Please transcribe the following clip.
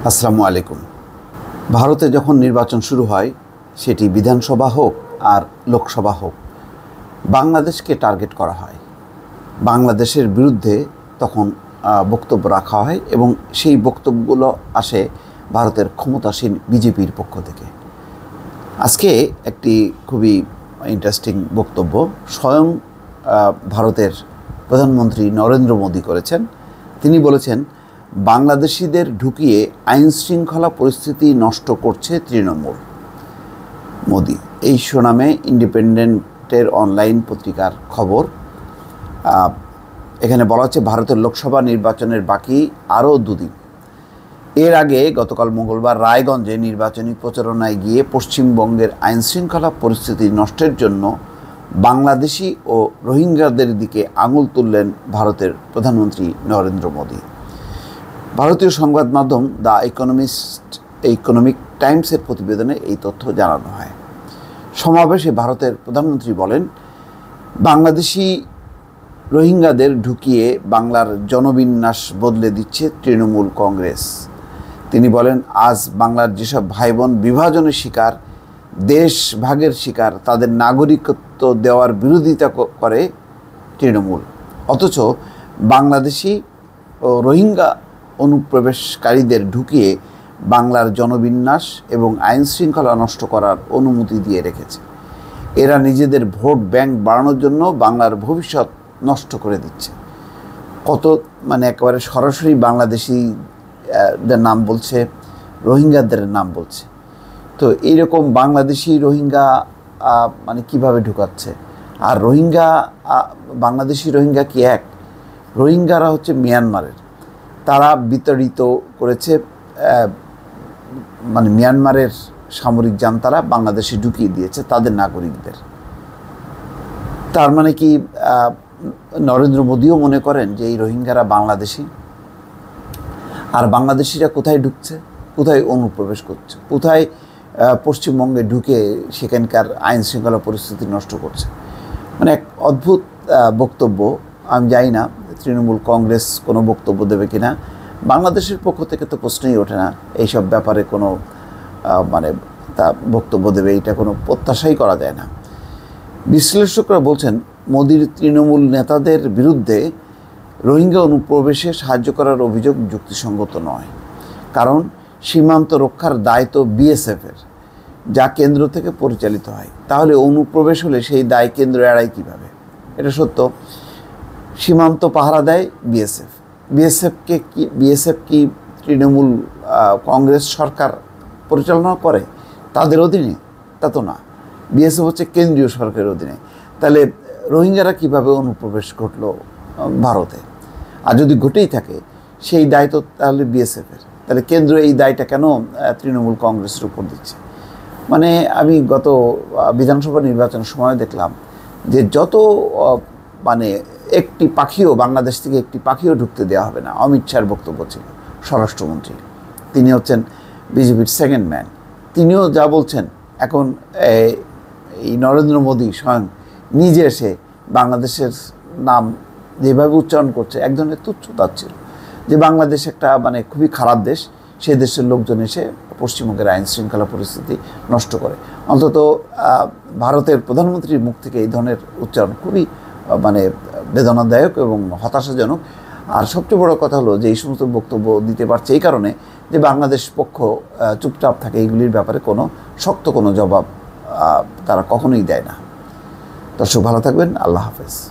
আসসালামু আলাইকুম। ভারতে যখন নির্বাচন শুরু হয়, সেটি বিধানসভা হোক আর লোকসভা হোক, বাংলাদেশকে টার্গেট করা হয়। বাংলাদেশের বিরুদ্ধে তখন বক্তব্য রাখা হয় এবং সেই বক্তব্যগুলো আসে ভারতের ক্ষমতাসীন বিজেপির পক্ষ থেকে। আজকে একটি খুবই ইন্টারেস্টিং বক্তব্য স্বয়ং ভারতের প্রধানমন্ত্রী নরেন্দ্র মোদী করেছেন। তিনি বলেছেন, বাংলাদেশিদের ঢুকিয়ে আইন শৃঙ্খলা পরিস্থিতি নষ্ট করছে তৃণমূল। মোদি এই শিরোনামে ইন্ডিপেন্ডেন্টের অনলাইন পত্রিকার খবর। এখানে বলা হচ্ছে, ভারতের লোকসভা নির্বাচনের বাকি আরও দুদিন। এর আগে গতকাল মঙ্গলবার রায়গঞ্জে নির্বাচনী প্রচারণায় গিয়ে পশ্চিমবঙ্গের আইন শৃঙ্খলা পরিস্থিতি নষ্টের জন্য বাংলাদেশি ও রোহিঙ্গাদের দিকে আঙুল তুললেন ভারতের প্রধানমন্ত্রী নরেন্দ্র মোদী। ভারতীয় সংবাদ মাধ্যম দ্য ইকোনমিক টাইমসের প্রতিবেদনে এই তথ্য জানানো হয়। সমাবেশে ভারতের প্রধানমন্ত্রী বলেন, বাংলাদেশি রোহিঙ্গাদের ঢুকিয়ে বাংলার জনবিন্যাস বদলে দিচ্ছে তৃণমূল কংগ্রেস। তিনি বলেন, আজ বাংলার যেসব ভাই বোন বিভাজনের শিকার, দেশ ভাগের শিকার, তাদের নাগরিকত্ব দেওয়ার বিরোধিতা করে তৃণমূল। অথচ বাংলাদেশি ও রোহিঙ্গা অনুপ্রবেশকারীদের ঢুকিয়ে বাংলার জনবিন্যাস এবং আইন শৃঙ্খলা নষ্ট করার অনুমতি দিয়ে রেখেছে। এরা নিজেদের ভোট ব্যাংক বাড়ানোর জন্য বাংলার ভবিষ্যৎ নষ্ট করে দিচ্ছে। কত একেবারে সরাসরি বাংলাদেশিদের নাম বলছে, রোহিঙ্গাদের নাম বলছে। তো এইরকম বাংলাদেশি রোহিঙ্গা কিভাবে ঢুকাচ্ছে? আর বাংলাদেশি রোহিঙ্গা কি এক? রোহিঙ্গারা হচ্ছে মিয়ানমারের। তারা বিতাড়িত করেছে, মিয়ানমারের সামরিক জান্তারা বাংলাদেশে ঢুকিয়ে দিয়েছে তাদের নাগরিকদের। তার কি নরেন্দ্র মোদীও মনে করেন যে এই রোহিঙ্গারা বাংলাদেশি? আর বাংলাদেশিরা কোথায় ঢুকছে, কোথায় অনুপ্রবেশ করছে, কোথায় পশ্চিমবঙ্গে ঢুকে সেখানকার আইন শৃঙ্খলা পরিস্থিতি নষ্ট করছে? এক অদ্ভুত বক্তব্য। আমি জানি না তৃণমূল কংগ্রেস কোনো বক্তব্য দেবে কিনা। বাংলাদেশের পক্ষ থেকে তো প্রশ্নই ওঠে না এইসব ব্যাপারে কোনো তা বক্তব্য দেবে, এটা কোনো প্রত্যাশাই করা যায় না। বিশ্লেষকরা বলছেন, মোদির তৃণমূল নেতাদের বিরুদ্ধে রোহিঙ্গা অনুপ্রবেশে সাহায্য করার অভিযোগ যুক্তিসঙ্গত নয়। কারণ সীমান্ত রক্ষার দায়িত্ব বিএসএফের, যা কেন্দ্র থেকে পরিচালিত হয়। তাহলে অনুপ্রবেশ হলে সেই দায় কেন্দ্র এড়ায় কীভাবে? এটা সত্য। সীমান্ত পাহারা দেয় বিএসএফ। বিএসএফ কি তৃণমূল কংগ্রেস সরকার পরিচালনা করে তাদের অধীনে? তা তো না। বিএসএফ হচ্ছে কেন্দ্রীয় সরকারের অধীনে। তাহলে রোহিঙ্গারা কিভাবে অনুপ্রবেশ ঘটলো ভারতে? আর যদি ঘটেই থাকে সেই দায়িত্ব তাহলে বিএসএফের, তাহলে কেন্দ্র এই দায়টা কেন তৃণমূল কংগ্রেসের উপর দিচ্ছে? আমি গত বিধানসভা নির্বাচনের সময় দেখলাম যে যত একটি পাখিও, বাংলাদেশ থেকে একটি পাখিও ঢুকতে দেওয়া হবে না। অমিত শাহর বক্তব্য ছিল, স্বরাষ্ট্রমন্ত্রী। তিনি হচ্ছেন বিজেপির সেকেন্ড ম্যান। তিনিও যা বলছেন, এখন এই নরেন্দ্র মোদী স্বয়ং নিজে এসে বাংলাদেশের নাম যেভাবে উচ্চারণ করছে, এক ধরনের তুচ্ছতাচ্ছিল যে বাংলাদেশ একটা খুবই খারাপ দেশ, সেই দেশের লোকজন এসে পশ্চিমবঙ্গের আইন শৃঙ্খলা পরিস্থিতি নষ্ট করে। অন্তত ভারতের প্রধানমন্ত্রীর মুখ থেকে এই ধরনের উচ্চারণ খুবই বেদনাদায়ক এবং হতাশাজনক। আর সবচেয়ে বড় কথা হলো যে এই সমস্ত বক্তব্য দিতে পারছে এই কারণে যে বাংলাদেশ পক্ষ চুপচাপ থাকে, এইগুলির ব্যাপারে কোনো শক্ত কোনো জবাব তারা কখনোই দেয় না। দর্শক, ভালো থাকবেন। আল্লাহ হাফেজ।